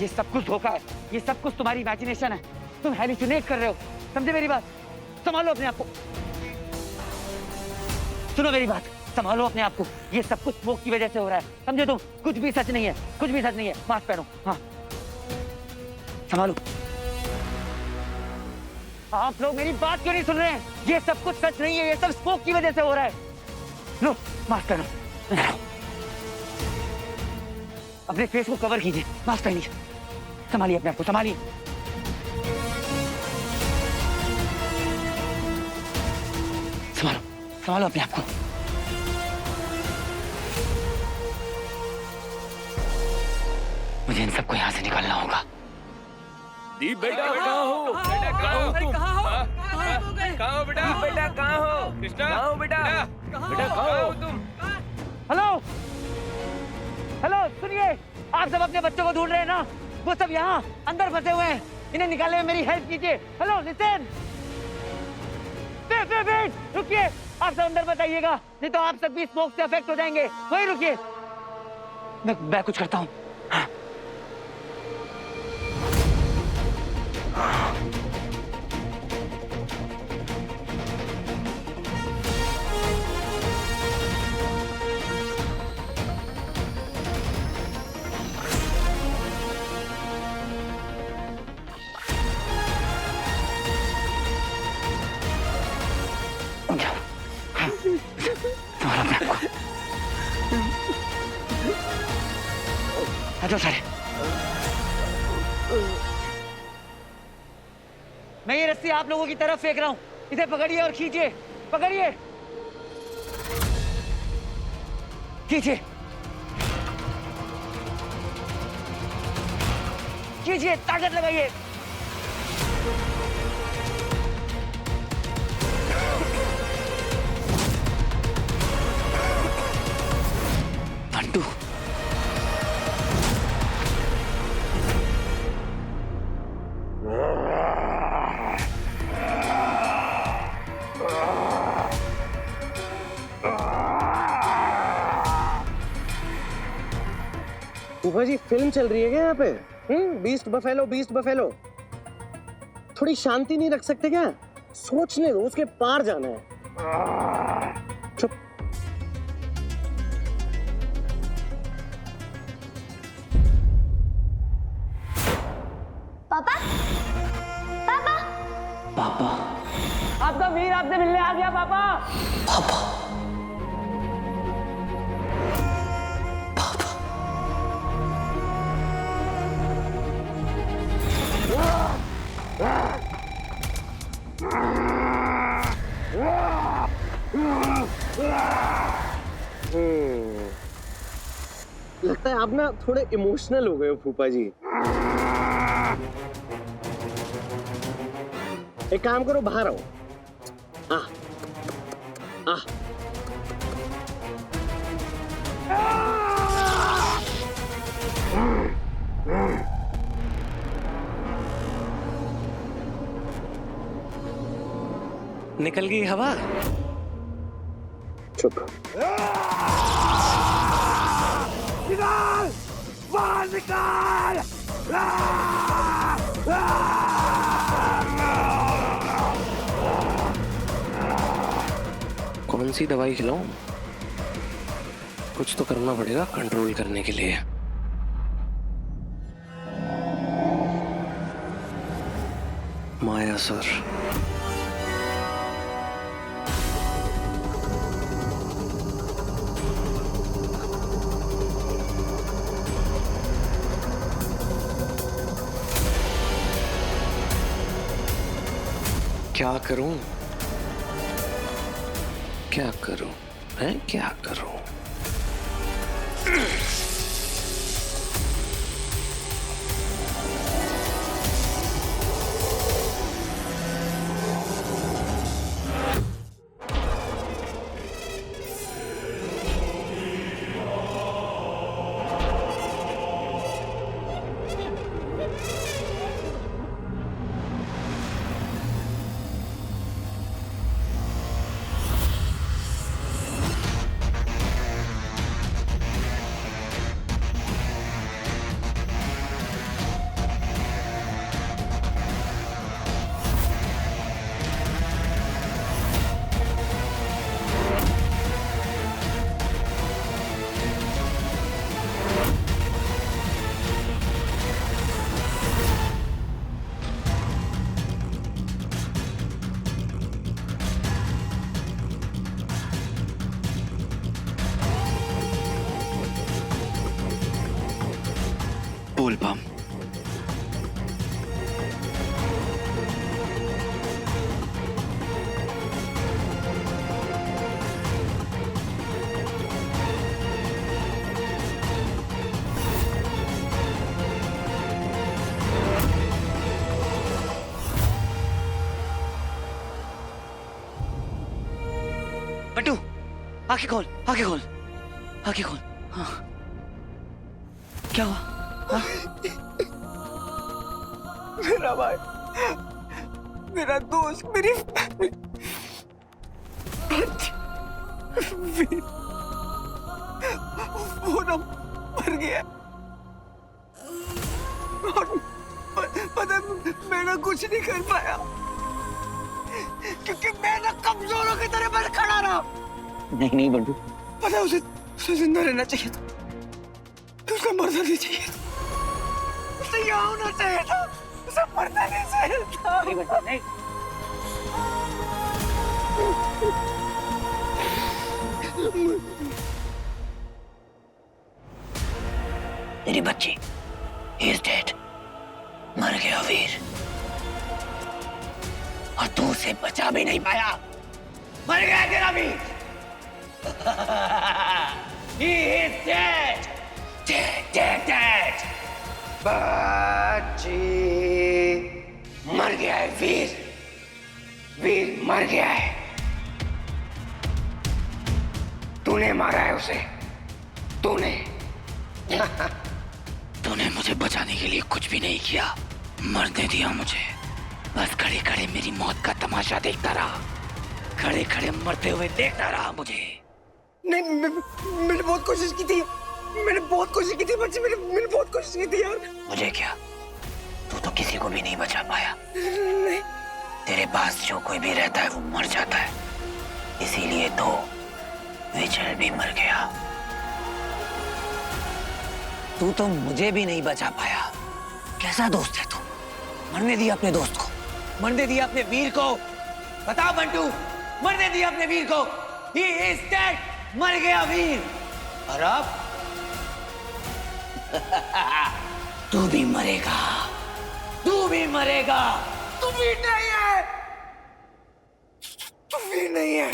ये सब कुछ धोखा है, ये सब कुछ तुम्हारी इमेजिनेशन है। तुम हैलुसिनेट कर रहे हो, समझे मेरी बात? संभालो अपने आप को, सुनो मेरी बात, संभालो अपने आप को। ये सब कुछ स्मोक की वजह से हो रहा है, समझे तुम? कुछ भी सच नहीं है, कुछ भी सच नहीं है। मास्क पहनो। हाँ संभालो। आप लोग मेरी बात क्यों नहीं सुन रहे हैं? ये सब कुछ सच नहीं है, ये सब स्मोक की वजह से हो रहा है। लो मास्क पहनो, अपने फेस को कवर कीजिए, मास्क पहनिए, संभालिए अपने आप को, संभालिए। संभालो संभालो अपने आप को। मुझे इन सबको यहाँ से निकालना होगा। दीप बेटा कहाँ हो? बेटा कहाँ हो तुम? कहाँ हो बेटा? बेटा कहाँ हो? कृष्णा कहाँ हो बेटा? बेटा कहाँ हो तुम? हेलो हेलो, सुनिए, आप सब अपने बच्चों को ढूंढ रहे हैं ना? वो सब यहाँ अंदर फंसे हुए हैं, इन्हें निकालने में मेरी हेल्प कीजिए। हेलो लिसन, वेट, रुकिए, आप सब अंदर मत आइएगा, नहीं तो आप सब भी स्मोक से अफेक्ट हो जाएंगे। वहीं रुकिए, मैं कुछ करता हूँ। हटो सारे। मैं ये रस्सी आप लोगों की तरफ फेंक रहा हूँ, इसे पकड़िए और खींचिए, पकड़िए, खींचिए, खींचिए, ताकत लगाइए। बंटू, फूफा जी फिल्म चल रही है क्या यहाँ पे? Beast buffalo. थोड़ी शांति नहीं रख सकते क्या? सोचने दो, उसके पार जाना है। चुप। पापा, पापा, पापा, आपका वीर आपसे मिलने आ गया पापा। पापा, लगता है आप ना थोड़े इमोशनल हो गए हो फूफा जी। एक काम करो, बाहर आओ। निकल गई हवा। चुप। कौन सी दवाई खिलाऊं? कुछ तो करना पड़ेगा कंट्रोल करने के लिए। मायासुर। क्या करूं? क्या करूं? हैं? क्या करूं? बोल पाम। बंटू, आंखें खोल, आंखें खोल, आंखें खोल। हाँ, क्या हुआ? हाँ? मेरा भाई, मेरा दोस्त, मेरी वो ना मर गया। और पता मैं ना कुछ नहीं कर पाया क्योंकि मैं ना कमजोरों की तरह बस खड़ा रहा। नहीं नहीं बंटू, पता उसे जिंदा रहना चाहिए था, उसका मरना नहीं चाहिए था, उसे यहाँ होना चाहिए था, उसे मरना नहीं चाहिए था। नहीं बंटू, नहीं। तेरी बच्ची he is dead, मर गया वीर, और तू उसे बचा भी नहीं पाया। मर गया तेरा वीर। He is dead, dead, dead, dead. बच्ची मर गया है वीर, वीर मर गया है। तूने मारा है उसे, तूने। तूने मुझे बचाने के लिए कुछ भी नहीं किया, मरने दिया मुझे। बस खड़े खड़े मेरी मौत का तमाशा देखता रहा, खड़े खड़े मरते हुए देखता रहा मुझे। नहीं, मैंने बहुत कोशिश की थी, मैंने बहुत कोशिश की थी बच्चे, मैंने बहुत कोशिश की थी यार। मुझे क्या, तू तो किसी को भी नहीं बचा पाया। नहीं। तेरे पास जो कोई भी रहता है वो मर जाता है, इसीलिए तो विजय भी मर गया। तू तो मुझे भी नहीं बचा पाया। कैसा दोस्त है तू? मरने दिया अपने दोस्त को, मरने दिया अपने वीर को। बता बंटू, मरने दिया अपने वीर को। He is dead, मर गया वीर। और अब तू भी मरेगा, तू भी मरेगा। तू वीर नहीं है, तू वीर नहीं है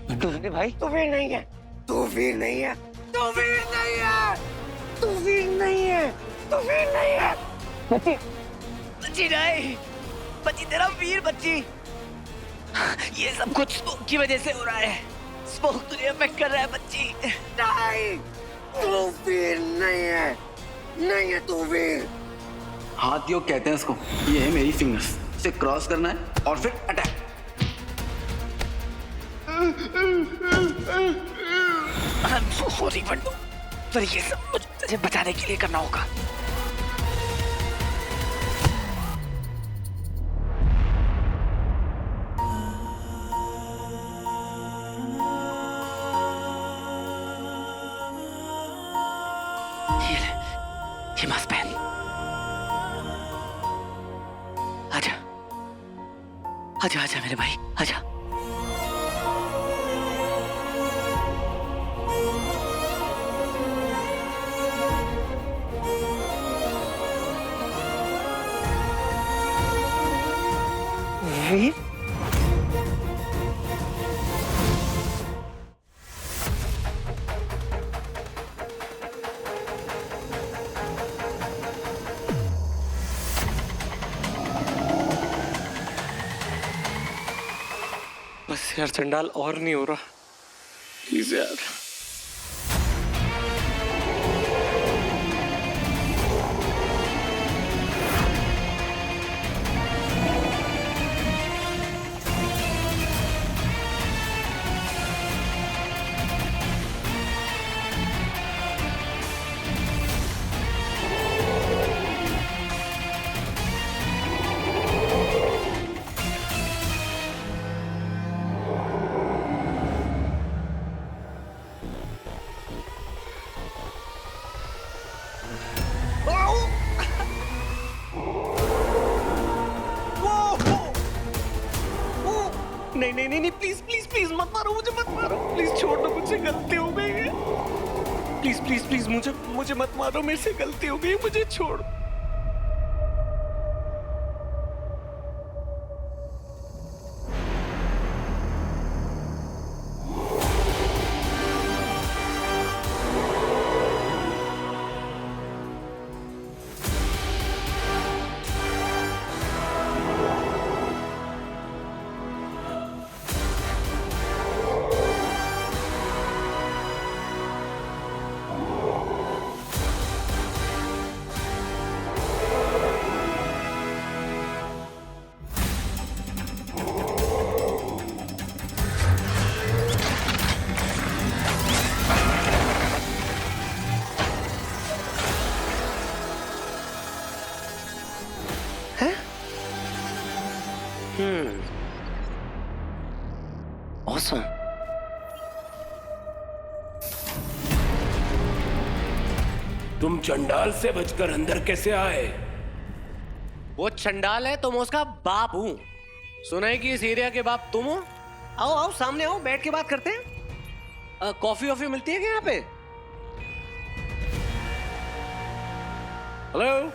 बंटू भाई, तू वीर नहीं है, तू वीर नहीं है, तू वीर नहीं है, तू वीर नहीं है, तू वीर नहीं है। बच्ची, बच्ची नहीं, बच्ची तेरा वीर बच्ची। ये सब कुछ स्मोक की वजह से हो रहा है, स्मोक तुझे अफेक्ट कर रहा है बच्ची। नहीं, तू वीर नहीं है, नहीं है तू वीर। हाथ योग कहते हैं इसको। ये है मेरी फिंगर्स, इसे क्रॉस करना है और फिर attack. I'm so sorry Bandu, पर ये सब मुझे बचाने के लिए करना होगा। ये मास्क पहन। आजा आजा आजा मेरे भाई, आजा। वीर, बस यार चंडाल और नहीं हो रहा, प्लीज यार। नहीं नहीं नहीं नहीं, प्लीज प्लीज प्लीज मत मारो मुझे, मत मारो प्लीज, छोड़ दो, मुझसे गलती हो गई है। प्लीज प्लीज प्लीज मुझे मत मारो, मेरे से गलती हो गई, मुझे छोड़। Awesome. तुम चंडाल से बचकर अंदर कैसे आए? वो चंडाल है तो मैं उसका बाप हूँ। सुना है कि इस एरिया के बाप तुम हो? आओ आओ सामने आओ, बैठ के बात करते हैं। कॉफी वॉफी मिलती है क्या यहाँ पे? हेलो,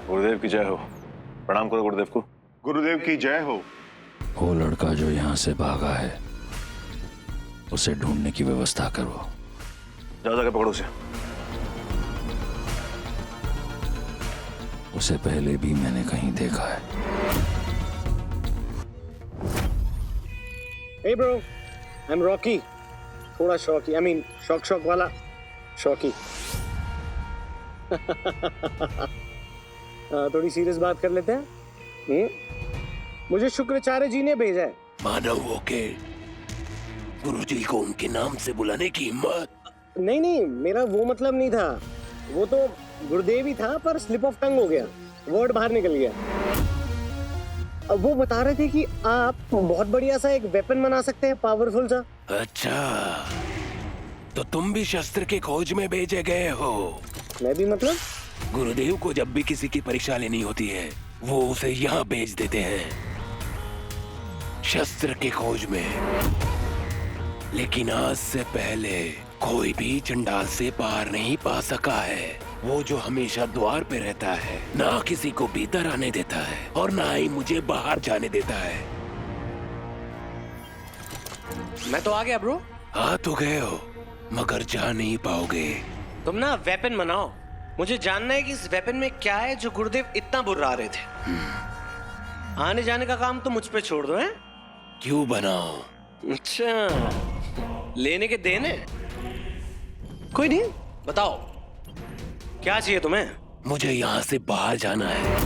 गुरुदेव की जय हो। प्रणाम करो गुरुदेव को। गुरुदेव की जय हो। वो लड़का जो यहाँ से भागा है, उसे ढूंढने की व्यवस्था करो। जाओ जाकर पकड़ो उसे। उसे पहले भी मैंने कहीं देखा है। Hey bro, I'm Rocky. थोड़ा शौकी, I mean शौक वाला शौकी। थोड़ी सीरियस बात कर लेते हैं। मुझे शुक्राचार्य जी ने भेजा है। मानव होके गुरुजी को उनके नाम से बुलाने की हिम्मत? नहीं नहीं, मेरा वो मतलब नहीं था। वो तो गुरुदेव ही था, पर स्लिप ऑफ टंग हो गया, वर्ड बाहर निकल गया। वो बता रहे थे कि आप बहुत बढ़िया सा एक वेपन बना सकते हैं, पावरफुल सा। अच्छा, तो तुम भी शस्त्र की खोज में भेजे गए हो? मैं भी मतलब? गुरुदेव को जब भी किसी की परीक्षा लेनी होती है वो उसे यहाँ भेज देते हैं, शस्त्र की खोज में। लेकिन आज से पहले कोई भी चंडाल से पार नहीं पा सका है। वो जो हमेशा द्वार पे रहता है, ना किसी को भीतर आने देता है और ना ही मुझे बाहर जाने देता है। मैं तो आ गया ब्रो। आ तो गए हो मगर जा नहीं पाओगे। तुम ना वेपन बनाओ, मुझे जानना है कि इस वेपन में क्या है जो गुरुदेव इतना बुर्रा रहे थे। आने जाने का काम तो मुझ पे छोड़ दो। हैं? क्यों बनाओ? अच्छा, लेने के देने? कोई नहीं, बताओ क्या चाहिए तुम्हें? मुझे यहाँ से बाहर जाना है।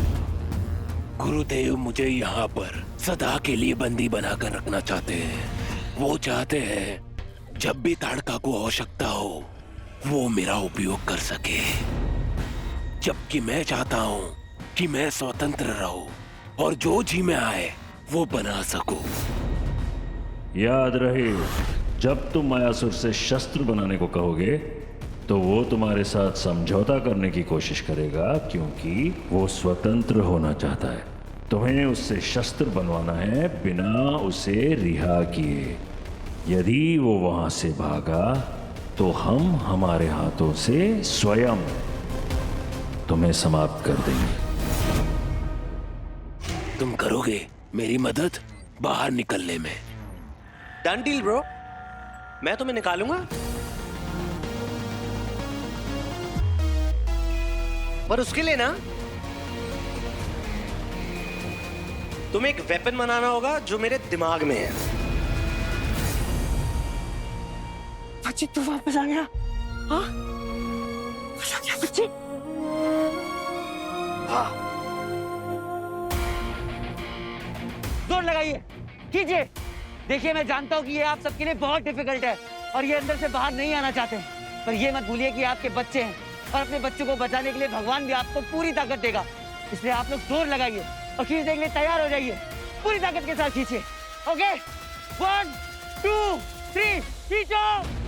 गुरुदेव मुझे यहाँ पर सदा के लिए बंदी बनाकर रखना चाहते हैं। वो चाहते हैं जब भी ताड़का को आवश्यकता हो वो मेरा उपयोग कर सके, जबकि मैं चाहता हूँ कि मैं स्वतंत्र रहूं और जो जी में आए वो बना सकूं। याद रहे, जब तुम मायासुर से शस्त्र बनाने को कहोगे तो वो तुम्हारे साथ समझौता करने की कोशिश करेगा, क्योंकि वो स्वतंत्र होना चाहता है। तुम्हें उससे शस्त्र बनवाना है बिना उसे रिहा किए। यदि वो वहां से भागा तो हम हमारे हाथों से स्वयं तुम्हें समाप्त कर देंगे। तुम करोगे मेरी मदद बाहर निकलने में? डन डील ब्रो, मैं तुम्हें निकालूंगा। पर उसके लिए ना तुम्हें एक वेपन बनाना होगा जो मेरे दिमाग में है। बच्ची तू वापस आ गया? हाँ? क्या बच्ची? हाँ। जोर लगाइए, कीजिए। देखिए मैं जानता हूँ कि ये आप सबके लिए बहुत डिफिकल्ट है और ये अंदर से बाहर नहीं आना चाहते, पर ये मत भूलिए कि आपके बच्चे हैं और अपने बच्चों को बचाने के लिए भगवान भी आपको पूरी ताकत देगा। इसलिए आप लोग जोर लगाइए और खींचने के लिए तैयार हो जाइए। पूरी ताकत के साथ खींचिए। ओके, 1 2 3 खींचो।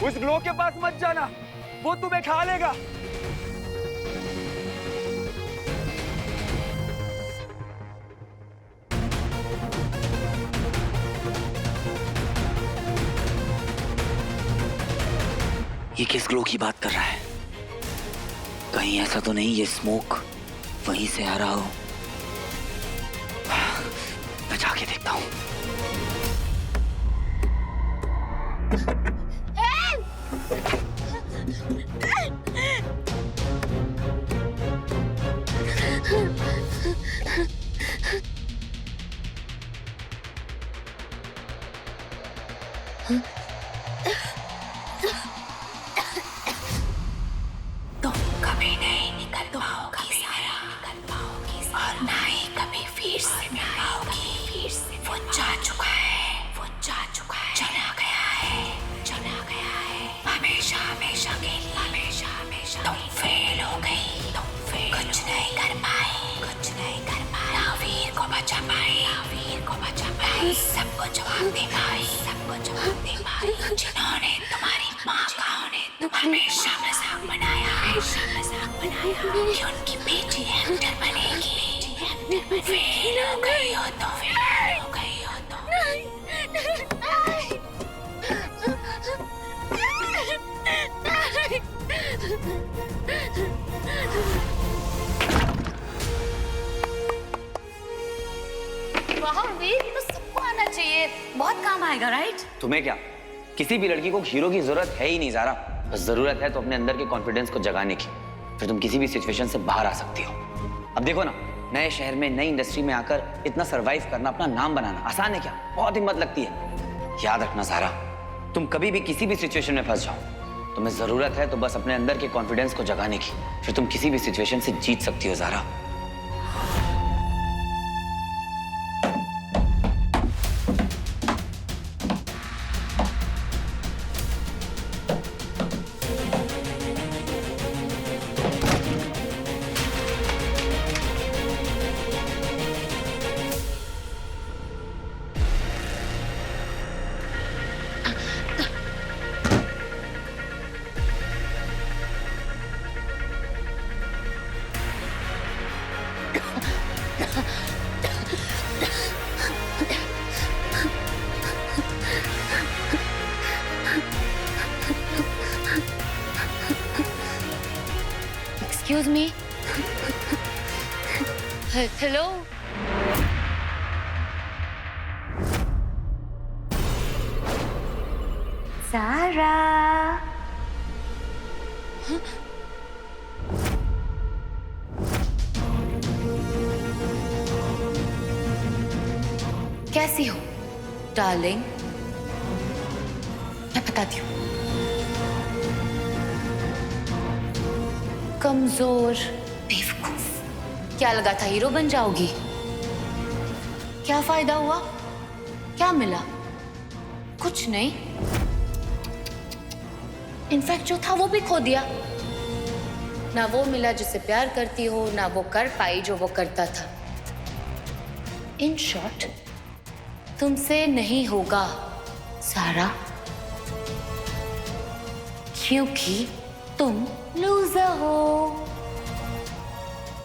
उस ग्लो के पास मत जाना, वो तुम्हें खा लेगा। ये किस ग्लो की बात कर रहा है? कहीं ऐसा तो नहीं ये स्मोक वहीं से आ रहा हो? मैं जाके देखता हूँ। तुम कभी नहीं निकल पाओगी सारा, और ना ही कभी फिर से मिल पाओगी। वो जा चुका है, वो जा चुका है, चला गया है, चला गया है। हमेशा हमेशा के लिए, हमेशा हमेशा। तुम फेल हो गई, तुम फेल, कुछ नहीं कर पाई, कुछ नहीं कर पाई। ना वीर को बचा पाई, ना वीर को बचा पाई। सबको जवाब दे पाई, सबको जवाब दे पाई। जिन्होंने तुम्हारी माँ का हमेशा मजाक बनाया, हमेशा मजाक बनाया कि उनकी बेटी एक्टर बनेगी। फेल हो गई हो तो, फेल हो गई हो तो। वाह वीर, ये तो सबको आना चाहिए, बहुत काम आएगा। राइट? तुम्हें क्या, किसी भी लड़की को हीरो की जरूरत है ही नहीं ज़ारा। बस जरूरत है तो अपने अंदर के कॉन्फिडेंस को जगाने की, फिर तुम किसी भी सिचुएशन से बाहर आ सकती हो। अब देखो ना, नए शहर में नई इंडस्ट्री में आकर इतना सरवाइव करना, अपना नाम बनाना आसान है क्या? बहुत हिम्मत लगती है। याद रखना ज़ारा, तुम कभी भी किसी भी सिचुएशन में फंस जाओ, तुम्हें जरूरत है तो बस अपने अंदर के कॉन्फिडेंस को जगाने की, फिर तुम किसी भी सिचुएशन से जीत सकती हो ज़ारा। Excuse me. हेलो। सारा। कैसी हो डार्लिंग? मैं बताती हूँ। कमजोर, बेवकूफ। क्या लगा था हीरो बन जाओगी? क्या फायदा हुआ? क्या मिला? कुछ नहीं। इनफैक्ट जो था वो भी खो दिया। ना वो मिला जिसे प्यार करती हो, ना वो कर पाई जो वो करता था। इन शॉर्ट, तुमसे नहीं होगा सारा, क्योंकि तुम लूजर हो।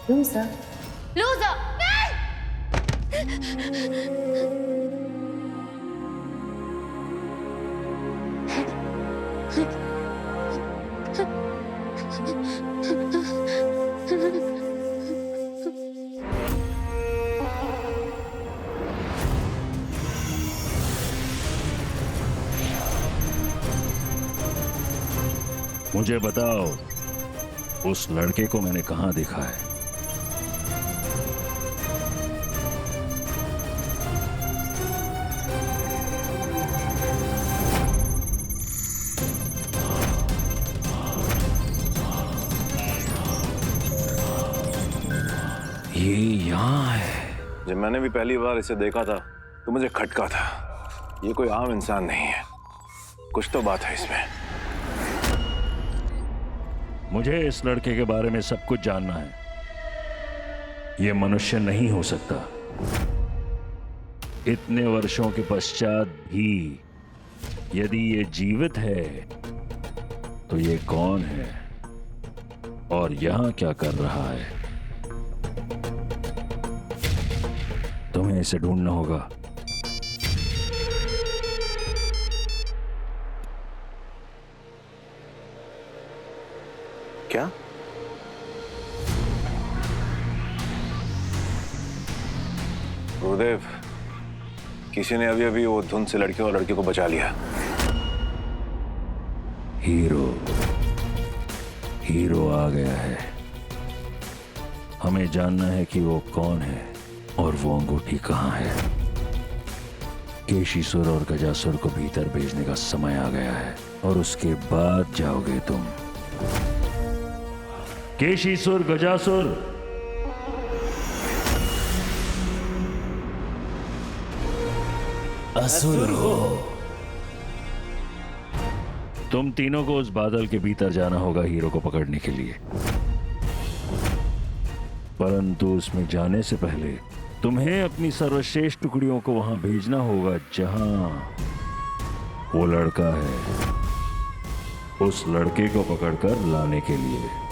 Loser, loser. मुझे बताओ, उस लड़के को मैंने कहां देखा है? ये यहाँ है। जब मैंने भी पहली बार इसे देखा था तो मुझे खटका था। ये कोई आम इंसान नहीं है, कुछ तो बात है इसमें। मुझे इस लड़के के बारे में सब कुछ जानना है। ये मनुष्य नहीं हो सकता। इतने वर्षों के पश्चात भी यदि ये जीवित है तो ये कौन है और यहां क्या कर रहा है? तुम्हें इसे ढूंढना होगा। क्या? गुरुदेव, किसी ने अभी अभी वो धुंध से लड़के और लड़के को बचा लिया। हीरो आ गया है। हमें जानना है कि वो कौन है और वो अंगूठी कहाँ है। केशीसुर और गजासुर को भीतर भेजने का समय आ गया है और उसके बाद जाओगे तुम। केशीसुर, गजासुर, असुर हो। तुम तीनों को उस बादल के भीतर जाना होगा हीरो को पकड़ने के लिए। परंतु उसमें जाने से पहले तुम्हें अपनी सर्वश्रेष्ठ टुकड़ियों को वहां भेजना होगा जहां वो लड़का है, उस लड़के को पकड़कर लाने के लिए।